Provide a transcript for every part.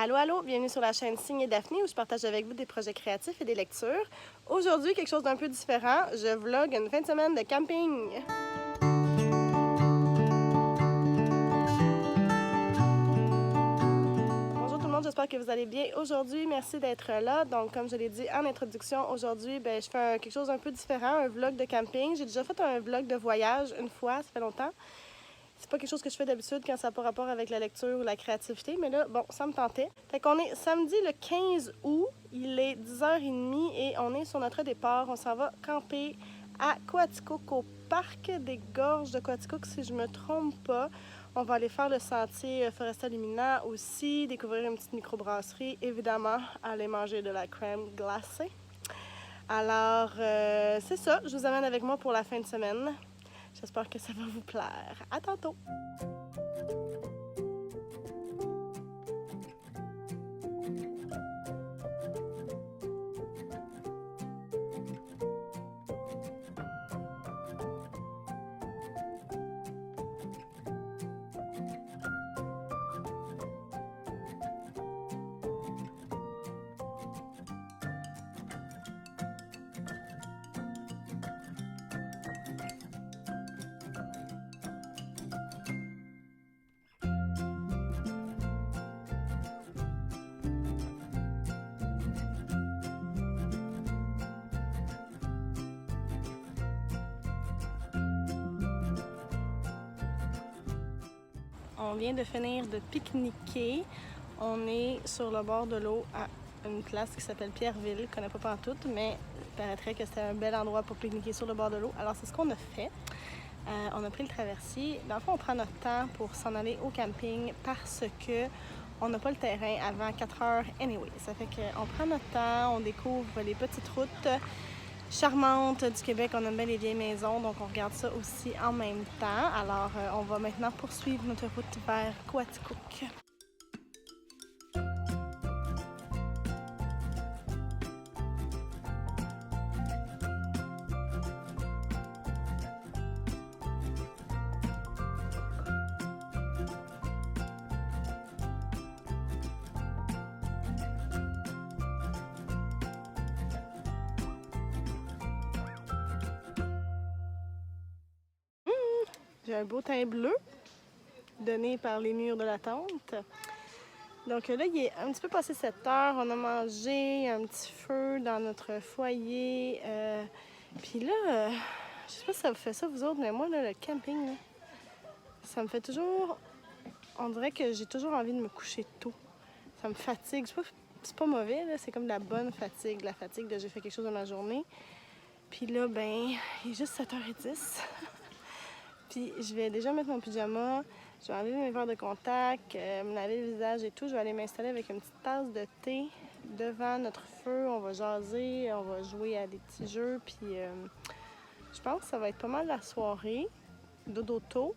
Allô, allô, bienvenue sur la chaîne Signe et Daphné où je partage avec vous des projets créatifs et des lectures. Aujourd'hui, quelque chose d'un peu différent, je vlog une fin de semaine de camping. Bonjour tout le monde, j'espère que vous allez bien aujourd'hui. Merci d'être là. Donc, comme je l'ai dit en introduction, aujourd'hui, je fais quelque chose d'un peu différent, un vlog de camping. J'ai déjà fait un vlog de voyage une fois, ça fait longtemps. C'est pas quelque chose que je fais d'habitude quand ça n'a pas rapport avec la lecture ou la créativité, mais là, bon, ça me tentait. Fait qu'on est samedi le 15 août, il est 10h30 et on est sur notre départ. On s'en va camper à Coaticook, au parc des Gorges de Coaticook, si je me trompe pas. On va aller faire le sentier Foresta Lumina aussi, découvrir une petite microbrasserie, évidemment, aller manger de la crème glacée. Alors, c'est ça, je vous amène avec moi pour la fin de semaine. J'espère que ça va vous plaire. À tantôt! On vient de finir de pique-niquer. On est sur le bord de l'eau à une place qui s'appelle Pierreville. Je ne connais pas pantoute, mais il paraîtrait que c'était un bel endroit pour pique-niquer sur le bord de l'eau. Alors, c'est ce qu'on a fait. On a pris le traversier. Dans le fond, on prend notre temps pour s'en aller au camping parce que on n'a pas le terrain avant 4 heures anyway. Ça fait qu'on prend notre temps, on découvre les petites routes charmantes du Québec. On aime bien les vieilles maisons, donc on regarde ça aussi en même temps. Alors, on va maintenant poursuivre notre route vers Coaticook. J'ai un beau teint bleu donné par les murs de la tente. Donc là, il est un petit peu passé 7 heures. On a mangé un petit feu dans notre foyer. Puis là, je sais pas si ça vous fait ça, vous autres, mais moi, là, le camping, là, ça me fait toujours... On dirait que j'ai toujours envie de me coucher tôt. Ça me fatigue. C'est pas mauvais, là. C'est comme de la bonne fatigue. La fatigue de j'ai fait quelque chose dans la journée. Puis là, il est juste 7h10. Puis je vais déjà mettre mon pyjama, je vais enlever mes verres de contact, me laver le visage et tout. Je vais aller m'installer avec une petite tasse de thé devant notre feu. On va jaser, on va jouer à des petits jeux. Puis je pense que ça va être pas mal la soirée, dodo tôt.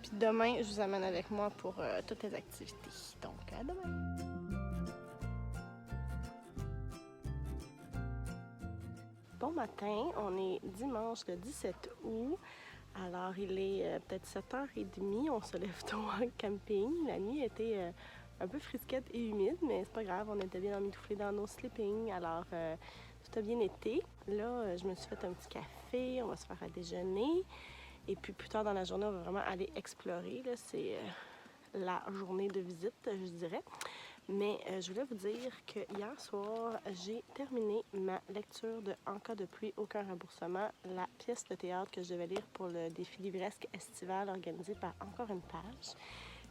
Puis demain, je vous amène avec moi pour toutes les activités. Donc, à demain! Bon matin, on est dimanche le 17 août. Alors, il est peut-être 7h30, on se lève tôt en camping. La nuit était un peu frisquette et humide, mais c'est pas grave, on était bien emmitouflés dans nos sleeping. Alors, tout a bien été. Là, je me suis fait un petit café, on va se faire à déjeuner. Et puis, plus tard dans la journée, on va vraiment aller explorer. C'est la journée de visite, je dirais. Mais je voulais vous dire que hier soir, j'ai terminé ma lecture de En cas de pluie, aucun remboursement, la pièce de théâtre que je devais lire pour le défi livresque estival organisé par Encore une page.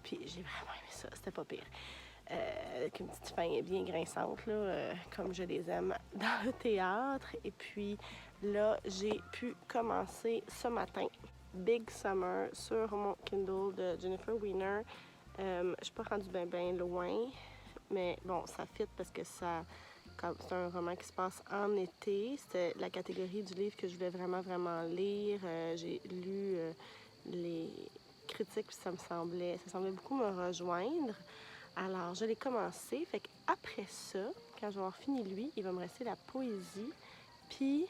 Puis j'ai vraiment aimé ça, c'était pas pire. Avec une petite fin bien grinçante, là, comme je les aime dans le théâtre. Et puis là, j'ai pu commencer ce matin Big Summer sur mon Kindle de Jennifer Weiner. Je suis pas rendue bien loin. Mais bon, ça fit parce que c'est un roman qui se passe en été. C'était la catégorie du livre que je voulais vraiment lire. J'ai lu les critiques, puis ça semblait beaucoup me rejoindre. Alors, je l'ai commencé. Fait qu'après ça, quand je vais avoir fini lui, il va me rester la poésie. Puis,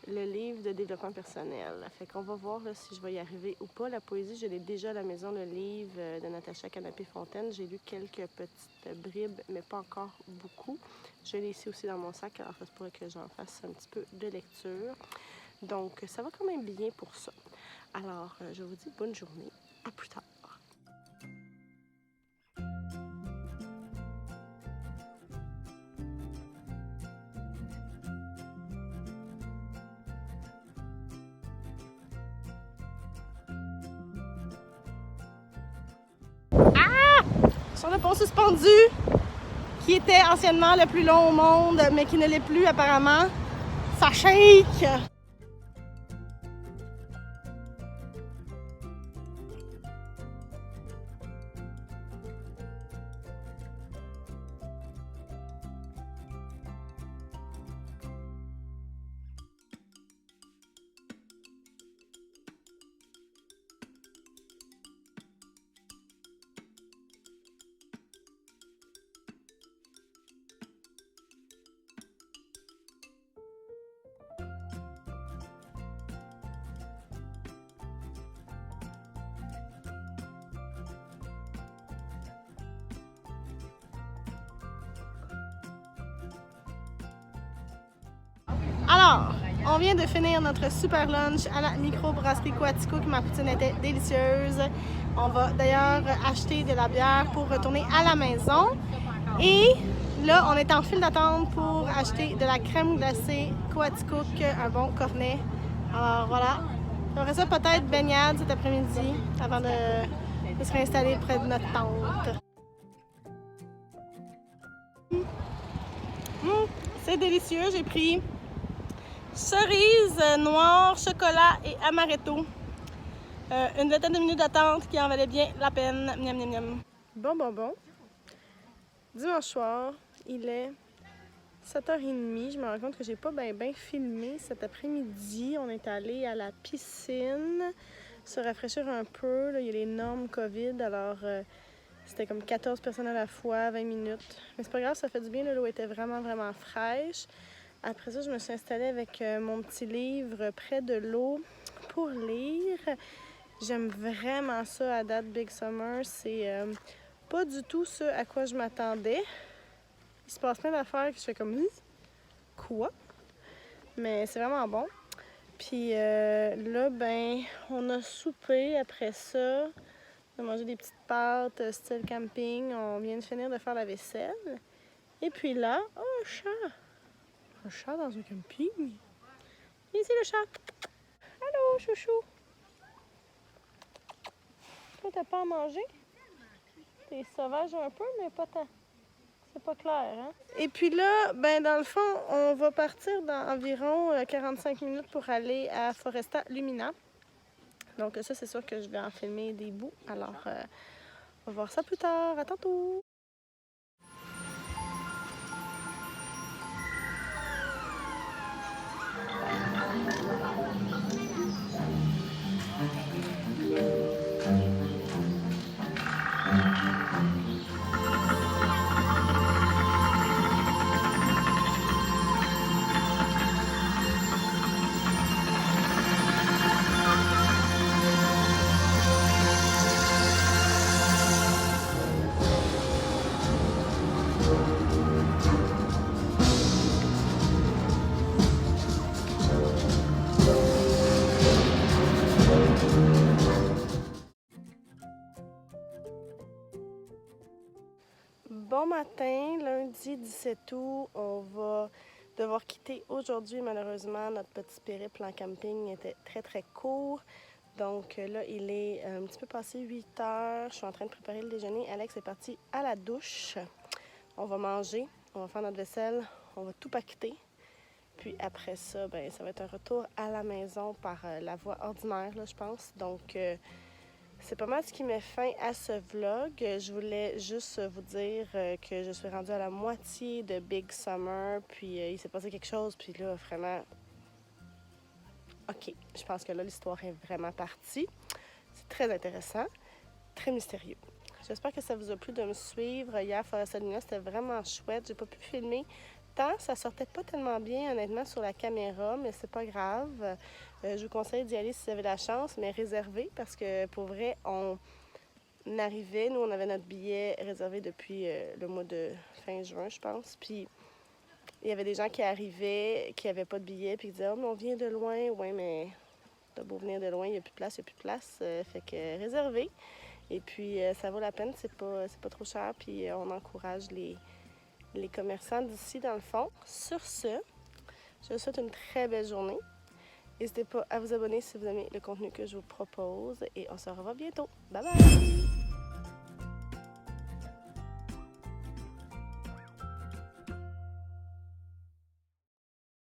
le livre de développement personnel. Fait qu'on va voir là, si je vais y arriver ou pas. La poésie, je l'ai déjà à la maison, le livre de Natacha Canapé-Fontaine. J'ai lu quelques petites bribes, mais pas encore beaucoup. Je l'ai ici aussi dans mon sac, alors ça se pourrait que j'en fasse un petit peu de lecture. Donc, ça va quand même bien pour ça. Alors, je vous dis bonne journée. À plus tard. Sur le pont suspendu, qui était anciennement le plus long au monde, mais qui ne l'est plus apparemment, ça shake! Alors, on vient de finir notre super lunch à la microbrasserie Quatico, que ma poutine était délicieuse. On va d'ailleurs acheter de la bière pour retourner à la maison. Et là, on est en file d'attente pour acheter de la crème glacée Quatico, un bon cornet. Alors voilà, on ferait ça peut-être baignade cet après-midi avant de se réinstaller près de notre tente. C'est délicieux, j'ai pris cerise noire, chocolat et amaretto. Une vingtaine de minutes d'attente qui en valait bien la peine. Miam, miam, miam. Bon. Dimanche soir, il est 7h30. Je me rends compte que j'ai pas bien filmé cet après-midi. On est allé à la piscine se rafraîchir un peu. Là, il y a les normes COVID, alors c'était comme 14 personnes à la fois, 20 minutes. Mais c'est pas grave, ça fait du bien. L'eau était vraiment fraîche. Après ça, je me suis installée avec mon petit livre près de l'eau pour lire. J'aime vraiment ça à date, Big Summer. C'est pas du tout ce à quoi je m'attendais. Il se passe plein d'affaires que je fais comme « Quoi? » Mais c'est vraiment bon. Puis là, ben, on a soupé après ça. On a mangé des petites pâtes style camping. On vient de finir de faire la vaisselle. Et puis là, oh, un chat! Un chat dans un camping? Ici le chat! Allô, chouchou! Toi, t'as pas à manger? T'es sauvage un peu, mais pas tant. C'est pas clair, hein? Et puis là, ben dans le fond, on va partir dans environ 45 minutes pour aller à Foresta Lumina. Donc ça, c'est sûr que je vais en filmer des bouts. Alors, on va voir ça plus tard. À tantôt! Bon matin, lundi 17 août, on va devoir quitter aujourd'hui. Malheureusement, notre petit périple en camping était très court. Donc là, il est un petit peu passé 8 heures. Je suis en train de préparer le déjeuner. Alex est parti à la douche. On va manger, on va faire notre vaisselle, on va tout paqueter. Puis après ça, ben, ça va être un retour à la maison par la voie ordinaire, là, je pense. Donc, c'est pas mal ce qui met fin à ce vlog. Je voulais juste vous dire que je suis rendue à la moitié de Big Summer. Puis il s'est passé quelque chose. Puis là, vraiment... OK, je pense que là, l'histoire est vraiment partie. C'est très intéressant, très mystérieux. J'espère que ça vous a plu de me suivre. Hier, Foresta Lumina, c'était vraiment chouette. J'ai pas pu filmer temps. Ça sortait pas tellement bien, honnêtement, sur la caméra, mais c'est pas grave. Je vous conseille d'y aller si vous avez la chance, mais réservez parce que pour vrai, on arrivait, nous on avait notre billet réservé depuis le mois de fin juin, je pense. Puis il y avait des gens qui arrivaient, qui n'avaient pas de billet, puis qui disaient « Oh, mais on vient de loin. » Ouais, mais t'as beau venir de loin, il n'y a plus de place, il n'y a plus de place. Fait que réservez. Et puis, ça vaut la peine, c'est pas trop cher. Puis, on encourage les commerçants d'ici, dans le fond. Sur ce, je vous souhaite une très belle journée. N'hésitez pas à vous abonner si vous aimez le contenu que je vous propose. Et on se revoit bientôt. Bye bye!